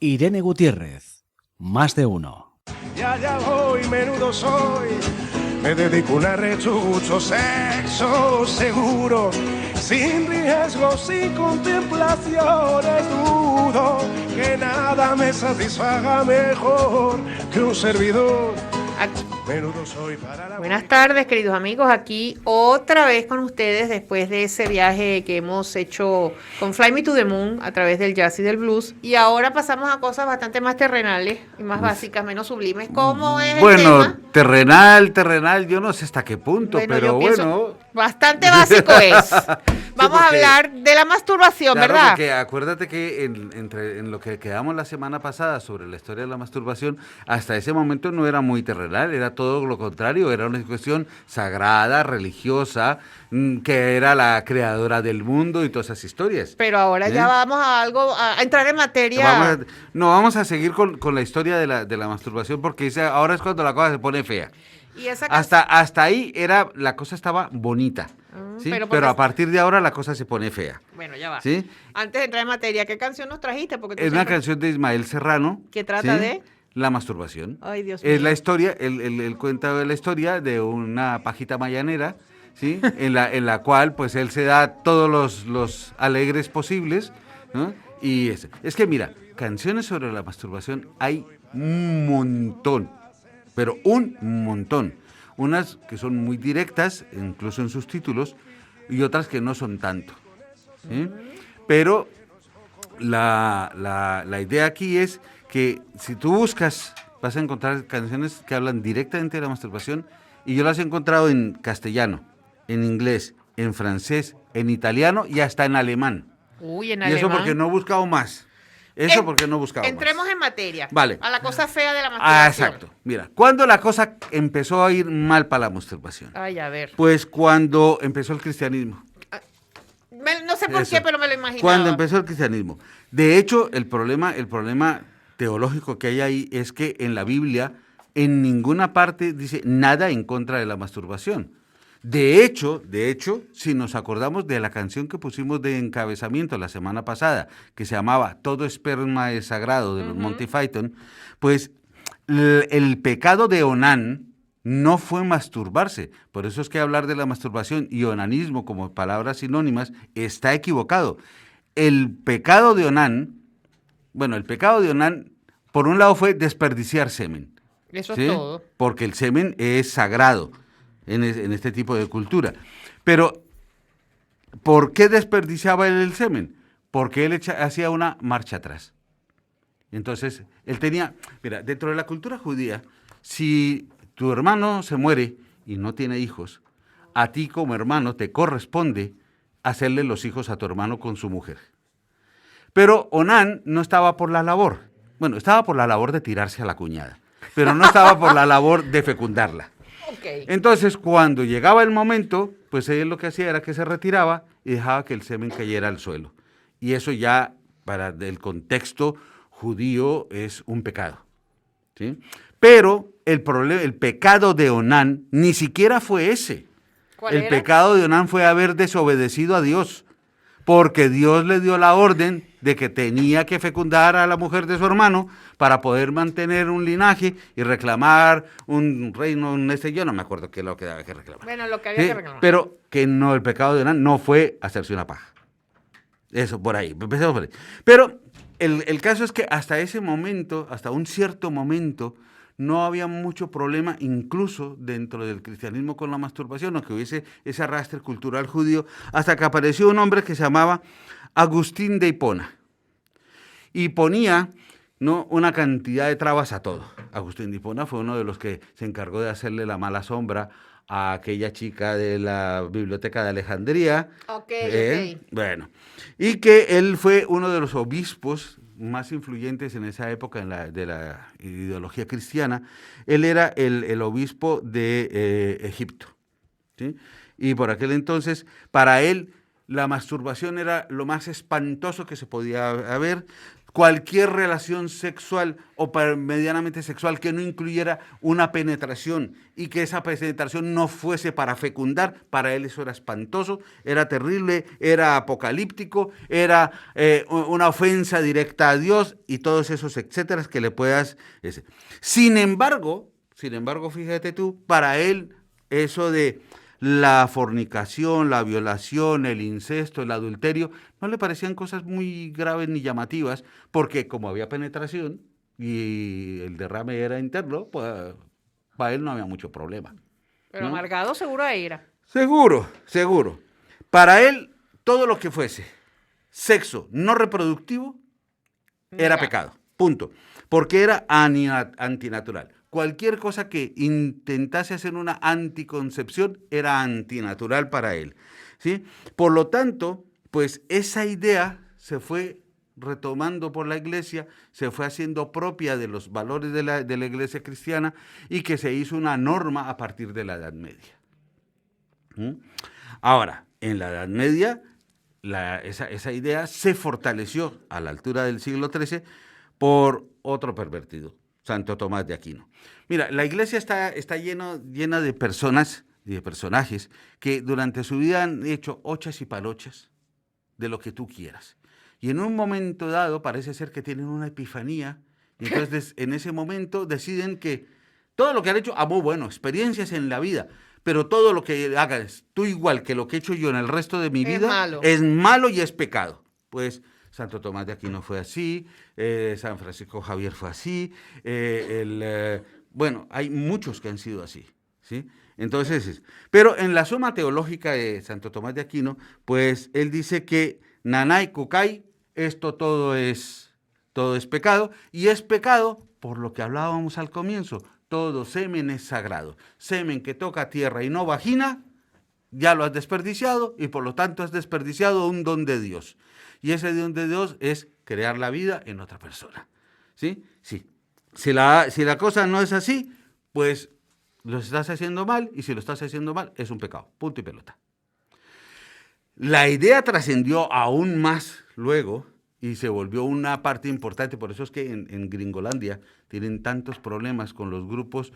Irene Gutiérrez, más de uno. Ya voy, menudo soy. Me dedico a un arrechucho, sexo seguro, sin riesgo, sin contemplaciones. Dudo que nada me satisfaga mejor que un servidor. Menudo soy para la... Buenas tardes, queridos amigos. Aquí otra vez con ustedes después de ese viaje que hemos hecho con Fly Me to the Moon a través del jazz y del blues. Y ahora pasamos a cosas bastante más terrenales y más básicas, menos sublimes. ¿Cómo es el tema? Terrenal, yo no sé hasta qué punto, Bueno, pero yo pienso bueno. bastante básico es. Vamos a porque- hablar de la masturbación, Claro, ¿verdad? porque acuérdate que en lo que quedamos la semana pasada sobre la historia de la masturbación, hasta ese momento no era muy terrenal, era todo lo contrario, era una cuestión sagrada, religiosa, que era la creadora del mundo y todas esas historias. Pero ahora ya vamos a entrar en materia. Vamos a seguir con la historia de la masturbación, porque ahora es cuando la cosa se pone fea. Y esa Hasta ahí la cosa estaba bonita, ¿sí? pero a partir de ahora la cosa se pone fea. Bueno, ya va. ¿Sí? Antes de entrar en materia, ¿qué canción nos trajiste? Porque tú Es una siempre- canción de Ismael Serrano. ¿Que trata de? La masturbación. Ay, Dios Es mío. la historia, el cuento de la historia de una pajita mayanera, ¿sí? en la cual pues él se da todos los alegres posibles, ¿no? Y es que mira, canciones sobre la masturbación hay un montón, pero un montón. Unas que son muy directas, incluso en sus títulos, y otras que no son tanto. ¿Sí? Pero la idea aquí es que si tú buscas, vas a encontrar canciones que hablan directamente de la masturbación, y yo las he encontrado en castellano, en inglés, en francés, en italiano y hasta en alemán. Uy, en Y alemán. eso porque no he buscado más. Porque no he buscado Entremos más. en materia. Vale. A la cosa fea de la masturbación. Ah, exacto. Mira, ¿cuándo la cosa empezó a ir mal para la masturbación? Ay, a ver. Pues cuando empezó el cristianismo. No sé por Eso. qué, pero me lo imaginaba. Cuando empezó el cristianismo. De hecho, el problema teológico que hay ahí es que en la Biblia en ninguna parte dice nada en contra de la masturbación. De hecho, si nos acordamos de la canción que pusimos de encabezamiento la semana pasada, que se llamaba Todo esperma es sagrado, de los Monty Python, pues el pecado de Onán no fue masturbarse. Por eso es que hablar de la masturbación y onanismo como palabras sinónimas está equivocado. El pecado de Onán, por un lado fue desperdiciar semen. Eso ¿sí? es todo. Porque el semen es sagrado en este tipo de cultura. Pero, ¿por qué desperdiciaba él el semen? Porque él hacía una marcha atrás. Entonces, él tenía, mira, dentro de la cultura judía, si tu hermano se muere y no tiene hijos, a ti como hermano te corresponde hacerle los hijos a tu hermano con su mujer. Pero Onán no estaba por la labor. Bueno, estaba por la labor de tirarse a la cuñada, pero no estaba por la labor de fecundarla. Ok. Entonces, cuando llegaba el momento, pues él lo que hacía era que se retiraba y dejaba que el semen cayera al suelo. Y eso ya, para el contexto judío, es un pecado. ¿Sí? Pero el pecado de Onán ni siquiera fue ese. ¿Cuál El era? pecado de Onán fue haber desobedecido a Dios, porque Dios le dio la orden de que tenía que fecundar a la mujer de su hermano para poder mantener un linaje y reclamar un reino, yo no me acuerdo qué es lo que había que reclamar. Bueno, lo que había Sí, que reclamar. pero que no, el pecado de Onán no fue hacerse una paja. Eso, por ahí, empecemos por ahí. Pero el caso es que hasta ese momento, hasta un cierto momento, no había mucho problema, incluso dentro del cristianismo, con la masturbación, o que hubiese ese arrastre cultural judío, hasta que apareció un hombre que se llamaba Agustín de Hipona. Y ponía, ¿no?, una cantidad de trabas a todo. Agustín de Hipona fue uno de los que se encargó de hacerle la mala sombra a aquella chica de la Biblioteca de Alejandría. Ok. Bueno, y que él fue uno de los obispos más influyentes en esa época de la ideología cristiana. Él era el obispo de Egipto, ¿sí? Y por aquel entonces, para él, la masturbación era lo más espantoso que se podía haber. cualquier relación sexual o medianamente sexual que no incluyera una penetración y que esa penetración no fuese para fecundar, para él eso era espantoso, era terrible, era apocalíptico, era una ofensa directa a Dios y todos esos etcétera que le puedas... Sin embargo, fíjate tú, para él eso de la fornicación, la violación, el incesto, el adulterio, no le parecían cosas muy graves ni llamativas, porque como había penetración y el derrame era interno, pues para él no había mucho problema. Pero ¿no? amargado seguro ahí era. Seguro. Para él, todo lo que fuese sexo no reproductivo era pecado, punto. Porque era antinatural. Cualquier cosa que intentase hacer una anticoncepción era antinatural para él, ¿sí? Por lo tanto, pues esa idea se fue retomando por la iglesia, se fue haciendo propia de los valores de la iglesia cristiana y que se hizo una norma a partir de la Edad Media. Ahora, en la Edad Media, esa idea se fortaleció a la altura del siglo XIII por otro pervertido, Santo Tomás de Aquino. Mira, la iglesia está llena de personas y de personajes que durante su vida han hecho hochas y palochas de lo que tú quieras. Y en un momento dado parece ser que tienen una epifanía y entonces en ese momento deciden que todo lo que han hecho, muy bueno, experiencias en la vida, pero todo lo que hagas tú igual que lo que he hecho yo en el resto de mi vida es malo y es pecado. Pues Santo Tomás de Aquino fue así, San Francisco Javier fue así, bueno, hay muchos que han sido así, ¿sí? Entonces, pero en la Suma Teológica de Santo Tomás de Aquino, pues él dice que nanay kukai, esto todo es pecado, y es pecado por lo que hablábamos al comienzo, todo semen es sagrado, semen que toca tierra y no vagina, ya lo has desperdiciado y por lo tanto has desperdiciado un don de Dios. Y ese don de Dios es crear la vida en otra persona. ¿Sí? Sí. Si la cosa no es así, pues lo estás haciendo mal, y si lo estás haciendo mal, es un pecado. Punto y pelota. La idea trascendió aún más luego y se volvió una parte importante. Por eso es que en Gringolandia tienen tantos problemas con los grupos,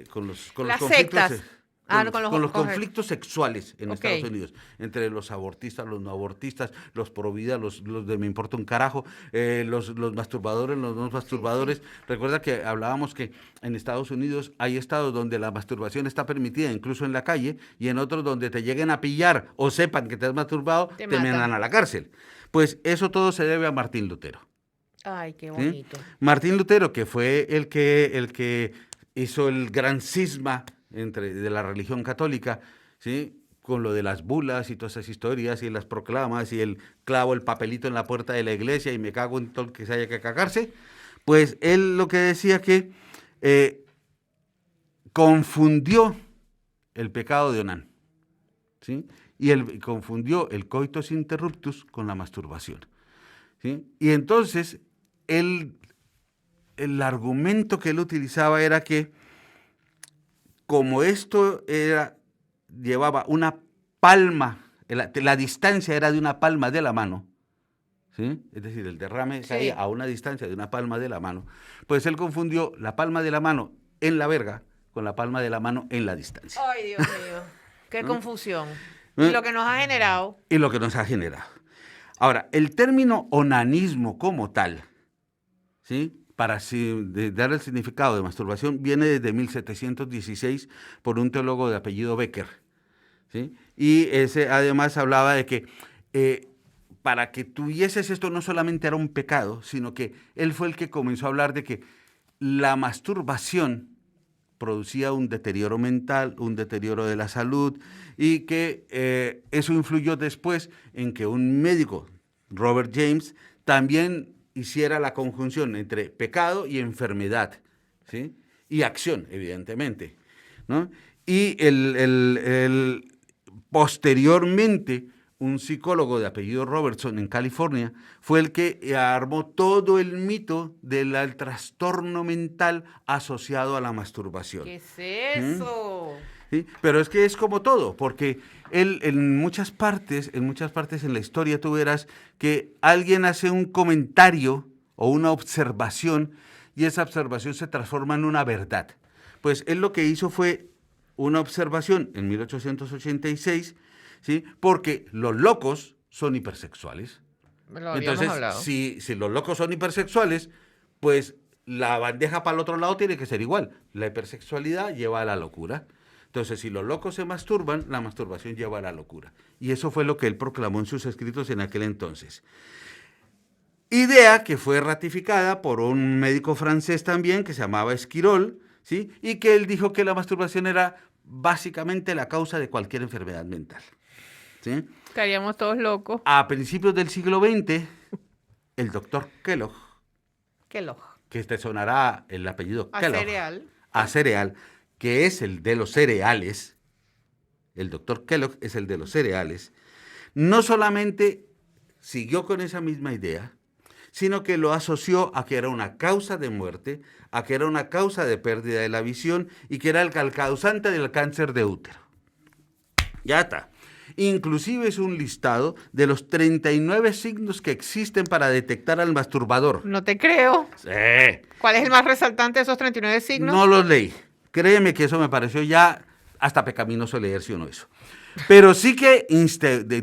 con los conflictos. Sectas. Con los conflictos sexuales en Estados Unidos, entre los abortistas, los no abortistas, los pro vida, los de me importa un carajo, los masturbadores, los no masturbadores. Sí. Recuerda que hablábamos que en Estados Unidos hay estados donde la masturbación está permitida, incluso en la calle, y en otros donde te lleguen a pillar o sepan que te has masturbado, te mandan a la cárcel. Pues eso todo se debe a Martín Lutero. Ay, qué bonito. ¿Sí? Martín Lutero, que fue el que hizo el gran cisma de la religión católica, ¿sí? Con lo de las bulas y todas esas historias y las proclamas y el clavo el papelito en la puerta de la iglesia y me cago en todo el que se haya que cagarse, pues él lo que decía que confundió el pecado de Onán, ¿sí? Y confundió el coitus interruptus con la masturbación, ¿sí? Y entonces el argumento que él utilizaba era que como esto llevaba una palma, la distancia era de una palma de la mano, ¿sí? Es decir, el derrame caía a una distancia de una palma de la mano, pues él confundió la palma de la mano en la verga con la palma de la mano en la distancia. Ay, Dios mío, qué confusión. Y lo que nos ha generado. Y lo que nos ha generado. Ahora, el término onanismo como tal, ¿sí? Para dar el significado de masturbación, viene desde 1716 por un teólogo de apellido Becker, ¿sí? Y ese además hablaba de que para que tuvieses esto no solamente era un pecado, sino que él fue el que comenzó a hablar de que la masturbación producía un deterioro mental, un deterioro de la salud, y que eso influyó después en que un médico, Robert James, también hiciera la conjunción entre pecado y enfermedad, ¿sí? Y acción, evidentemente, ¿no? Y posteriormente, un psicólogo de apellido Robertson en California fue el que armó todo el mito del trastorno mental asociado a la masturbación. ¿Qué es eso? ¿sí? Pero es que es como todo, porque él en muchas partes en la historia tú verás que alguien hace un comentario o una observación y esa observación se transforma en una verdad. Pues él lo que hizo fue una observación en 1886, ¿sí? Porque los locos son hipersexuales. Lo habíamos Entonces, hablado. si los locos son hipersexuales, pues la bandeja para el otro lado tiene que ser igual. La hipersexualidad lleva a la locura. Entonces, si los locos se masturban, la masturbación lleva a la locura. Y eso fue lo que él proclamó en sus escritos en aquel entonces. Idea que fue ratificada por un médico francés también, que se llamaba Esquirol, ¿sí? Y que él dijo que la masturbación era básicamente la causa de cualquier enfermedad mental, ¿sí? Estaríamos todos locos. A principios del siglo XX, el doctor Kellogg, Qué loco. que te sonará el apellido A Kellogg, cereal. a cereal, que es el de los cereales, el doctor Kellogg es el de los cereales, no solamente siguió con esa misma idea, sino que lo asoció a que era una causa de muerte, a que era una causa de pérdida de la visión y que era el causante del cáncer de útero. Ya está. Inclusive es un listado de los 39 signos que existen para detectar al masturbador. No te creo. Sí. ¿Cuál es el más resaltante de esos 39 signos? No los leí. Créeme que eso me pareció ya hasta pecaminoso leerse uno eso. Pero sí que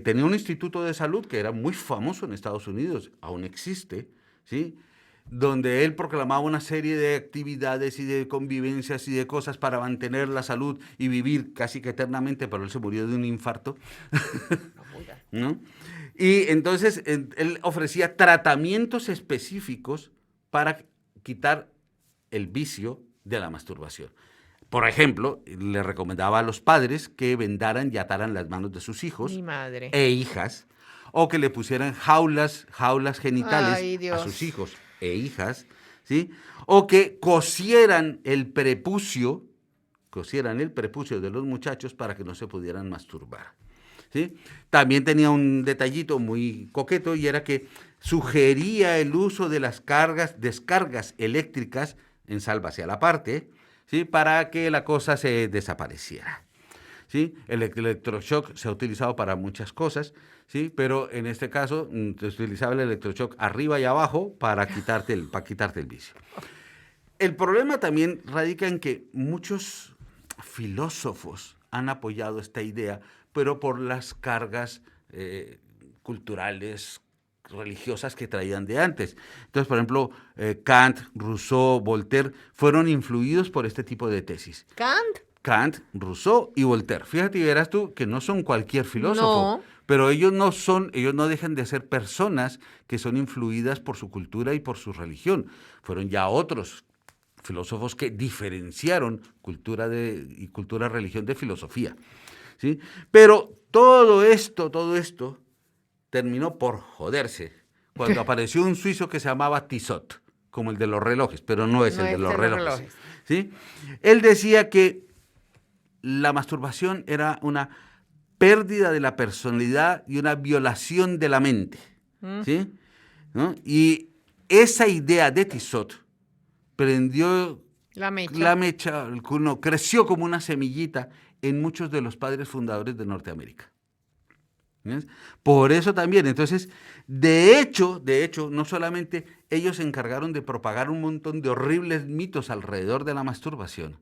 tenía un instituto de salud que era muy famoso en Estados Unidos, aún existe, ¿sí? Donde él proclamaba una serie de actividades y de convivencias y de cosas para mantener la salud y vivir casi que eternamente, pero él se murió de un infarto, ¿no? Y entonces él ofrecía tratamientos específicos para quitar el vicio de la masturbación. Por ejemplo, le recomendaba a los padres que vendaran y ataran las manos de sus hijos Mi madre. e hijas, o que le pusieran jaulas genitales Ay, a Dios. sus hijos e hijas, ¿sí? O que cosieran el prepucio de los muchachos para que no se pudieran masturbar, ¿sí? También tenía un detallito muy coqueto y era que sugería el uso de las descargas eléctricas en sálvase a la parte, ¿sí? Para que la cosa se desapareciera, ¿sí? El electroshock se ha utilizado para muchas cosas, ¿sí? Pero en este caso se utilizaba el electroshock arriba y abajo para quitarte el vicio. El problema también radica en que muchos filósofos han apoyado esta idea, pero por las cargas culturales, religiosas que traían de antes. Entonces, por ejemplo, Kant, Rousseau, Voltaire fueron influidos por este tipo de tesis. Kant, Rousseau y Voltaire. Fíjate y verás tú que no son cualquier filósofo, No. pero ellos no dejan de ser personas que son influidas por su cultura y por su religión. Fueron ya otros filósofos que diferenciaron cultura, religión de filosofía, ¿sí? Pero todo esto terminó por joderse cuando apareció un suizo que se llamaba Tissot, como el de los relojes, pero no es el de los relojes, ¿sí? Él decía que la masturbación era una pérdida de la personalidad y una violación de la mente, ¿sí? ¿No? Y esa idea de Tissot prendió la mecha, creció como una semillita en muchos de los padres fundadores de Norteamérica. ¿Ves? Por eso también, entonces, de hecho, no solamente ellos se encargaron de propagar un montón de horribles mitos alrededor de la masturbación,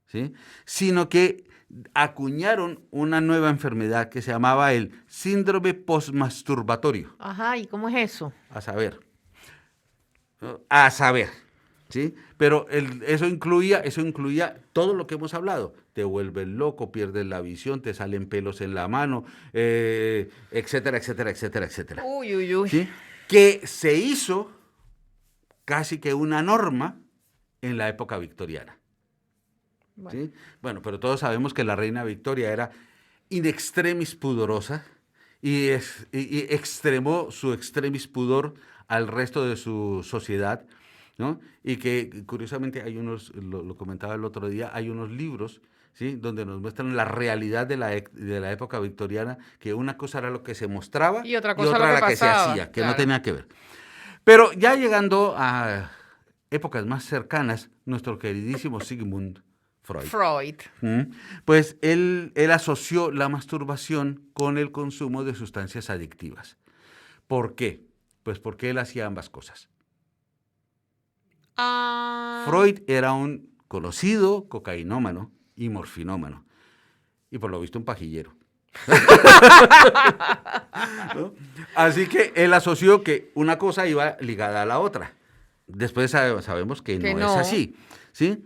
¿sí? Sino que acuñaron una nueva enfermedad que se llamaba el síndrome postmasturbatorio. Ajá, ¿y cómo es eso? A saber, ¿sí? Pero eso incluía todo lo que hemos hablado. Te vuelves loco, pierdes la visión, te salen pelos en la mano, etcétera, etcétera, etcétera, etcétera. Uy, uy, uy. ¿Sí? Que se hizo casi que una norma en la época victoriana. Bueno. ¿Sí? Bueno, pero todos sabemos que la reina Victoria era in extremis pudorosa y extremó su extremis pudor al resto de su sociedad, ¿no? Y que curiosamente hay unos, lo comentaba el otro día, hay unos libros, ¿sí? Donde nos muestran la realidad de la época victoriana, que una cosa era lo que se mostraba y otra cosa era lo la que se pasaba, hacía, que claro. no tenía que ver. Pero ya llegando a épocas más cercanas, nuestro queridísimo Sigmund Freud. Pues él asoció la masturbación con el consumo de sustancias adictivas. ¿Por qué? Pues porque él hacía ambas cosas. Freud era un conocido cocainómano y morfinómano. Y por lo visto un pajillero. ¿No? Así que él asoció que una cosa iba ligada a la otra. Después sabemos que no es así, ¿sí?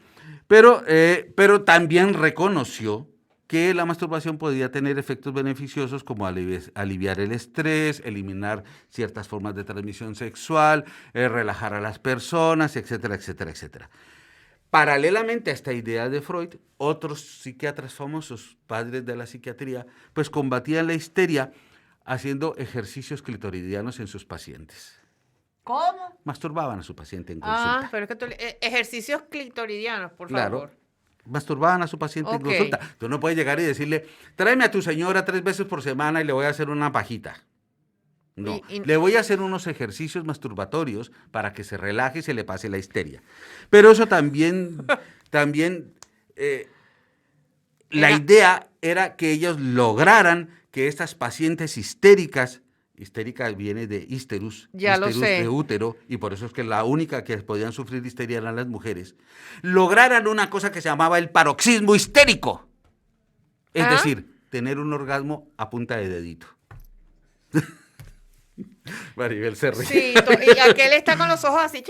Pero también reconoció que la masturbación podía tener efectos beneficiosos como aliviar el estrés, eliminar ciertas formas de transmisión sexual, relajar a las personas, etcétera, etcétera, etcétera. Paralelamente a esta idea de Freud, otros psiquiatras famosos, padres de la psiquiatría, pues combatían la histeria haciendo ejercicios clitoridianos en sus pacientes. ¿Cómo? Masturbaban a su paciente en consulta. Pero es que ejercicios clitoridianos, por favor. Claro. Masturbaban a su paciente en consulta. Tú no puedes llegar y decirle, tráeme a tu señora 3 veces por semana y le voy a hacer una pajita. No, le voy a hacer unos ejercicios masturbatorios para que se relaje y se le pase la histeria. Pero eso también la idea era que ellos lograran que estas pacientes histéricas viene de histerus, ya histerus lo sé, de útero, y por eso es que la única que podían sufrir histeria eran las mujeres, lograran una cosa que se llamaba el paroxismo histérico. Es decir, tener un orgasmo a punta de dedito. Maribel se ríe. Sí, y aquel está con los ojos así,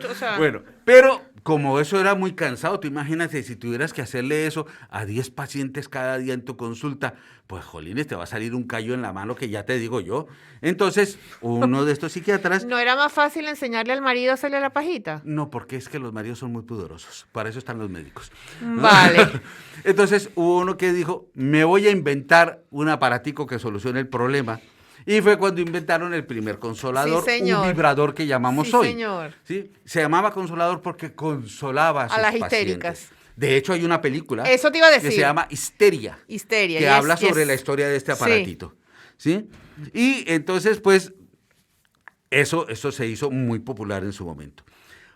o sea. Bueno, pero como eso era muy cansado, tú imagínate si tuvieras que hacerle eso a 10 pacientes cada día en tu consulta, pues jolines, te va a salir un callo en la mano que ya te digo yo. Entonces, uno de estos psiquiatras... ¿No era más fácil enseñarle al marido a hacerle la pajita? No, porque es que los maridos son muy pudorosos, para eso están los médicos. Vale. Entonces, hubo uno que dijo, me voy a inventar un aparatico que solucione el problema. Y fue cuando inventaron el primer consolador, un vibrador que llamamos hoy. Señor. ¿Sí? Se llamaba consolador porque consolaba a sus las pacientes. histéricas. De hecho, hay una película Eso te iba a decir. que se llama Histeria, que habla sobre la historia de este aparatito. ¿Sí? Y entonces, pues, eso se hizo muy popular en su momento.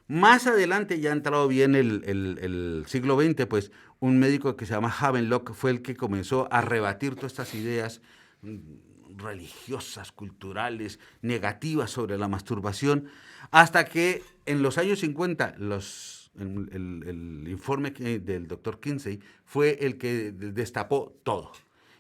Más adelante, ya ha entrado bien el siglo XX, pues, un médico que se llama Havelock fue el que comenzó a rebatir todas estas ideas religiosas, culturales, negativas sobre la masturbación, hasta que en los años 50 el informe del doctor Kinsey fue el que destapó todo.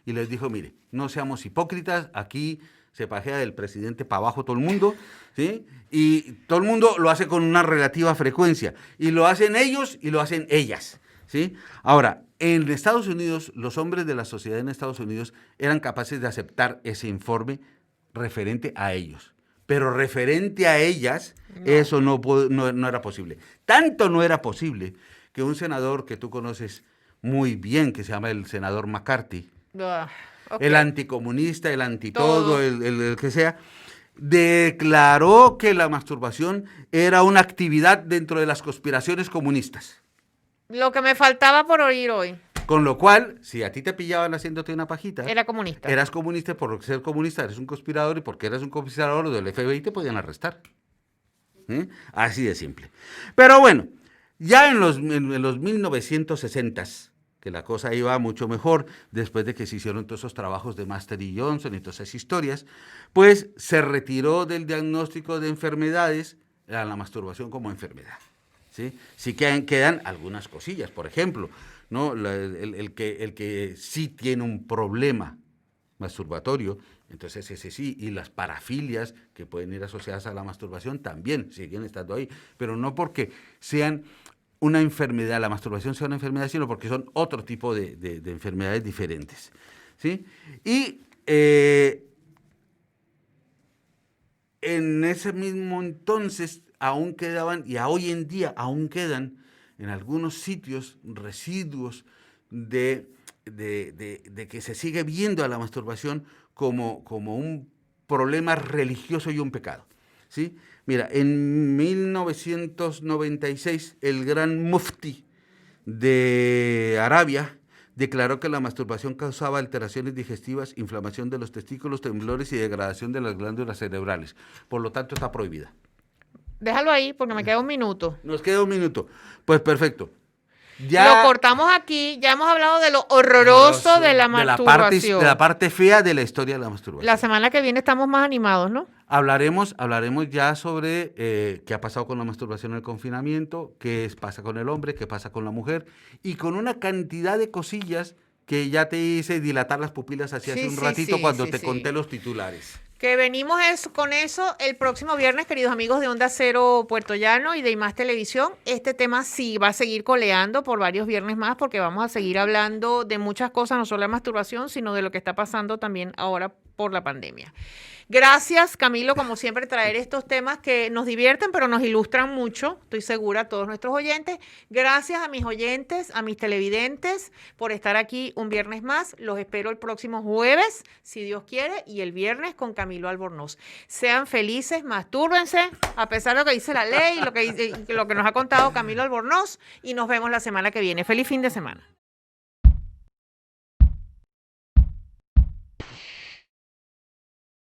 Y les dijo, mire, no seamos hipócritas, aquí se pajea del presidente para abajo todo el mundo, ¿sí? Y todo el mundo lo hace con una relativa frecuencia, y lo hacen ellos y lo hacen ellas, ¿sí? Ahora, en Estados Unidos, los hombres de la sociedad en Estados Unidos eran capaces de aceptar ese informe referente a ellos. Pero referente a ellas, eso no era posible. Tanto no era posible que un senador que tú conoces muy bien, que se llama el senador McCarthy, el anticomunista, el antitodo, el que sea, declaró que la masturbación era una actividad dentro de las conspiraciones comunistas. Lo que me faltaba por oír hoy. Con lo cual, si a ti te pillaban haciéndote una pajita... Era comunista. Eras comunista, y por ser comunista eres un conspirador, y porque eras un conspirador del FBI te podían arrestar. Así de simple. Pero bueno, ya en los 1960s, que la cosa iba mucho mejor, después de que se hicieron todos esos trabajos de Master y Johnson y todas esas historias, pues se retiró del diagnóstico de enfermedades a la masturbación como enfermedad. Sí quedan algunas cosillas, por ejemplo, ¿no? el que sí tiene un problema masturbatorio, entonces ese sí, y las parafilias que pueden ir asociadas a la masturbación también siguen estando ahí, pero no porque sean una enfermedad, la masturbación sea una enfermedad, sino porque son otro tipo de enfermedades diferentes, ¿sí? Y en ese mismo entonces aún quedaban, y hoy en día aún quedan en algunos sitios residuos de que se sigue viendo a la masturbación como un problema religioso y un pecado, ¿sí? Mira, en 1996 el gran mufti de Arabia declaró que la masturbación causaba alteraciones digestivas, inflamación de los testículos, temblores y degradación de las glándulas cerebrales. Por lo tanto, está prohibida. Déjalo ahí porque me queda un minuto. Nos queda un minuto. Pues perfecto. Ya lo cortamos aquí. Ya hemos hablado de lo horroroso de la masturbación. De la parte fea de la historia de la masturbación. La semana que viene estamos más animados, ¿no? Hablaremos ya sobre qué ha pasado con la masturbación en el confinamiento, pasa con el hombre, qué pasa con la mujer, y con una cantidad de cosillas que ya te hice dilatar las pupilas hace un ratito cuando te conté los titulares. Que venimos con eso el próximo viernes, queridos amigos de Onda Cero Puerto Llano y de IMAX Televisión. Este tema sí va a seguir coleando por varios viernes más porque vamos a seguir hablando de muchas cosas, no solo de masturbación, sino de lo que está pasando también ahora por la pandemia. Gracias, Camilo, como siempre, traer estos temas que nos divierten, pero nos ilustran mucho, estoy segura, a todos nuestros oyentes. Gracias a mis oyentes, a mis televidentes, por estar aquí un viernes más. Los espero el próximo jueves, si Dios quiere, y el viernes con Camilo Albornoz. Sean felices, mastúrbense, a pesar de lo que dice la ley, lo que nos ha contado Camilo Albornoz, y nos vemos la semana que viene. Feliz fin de semana.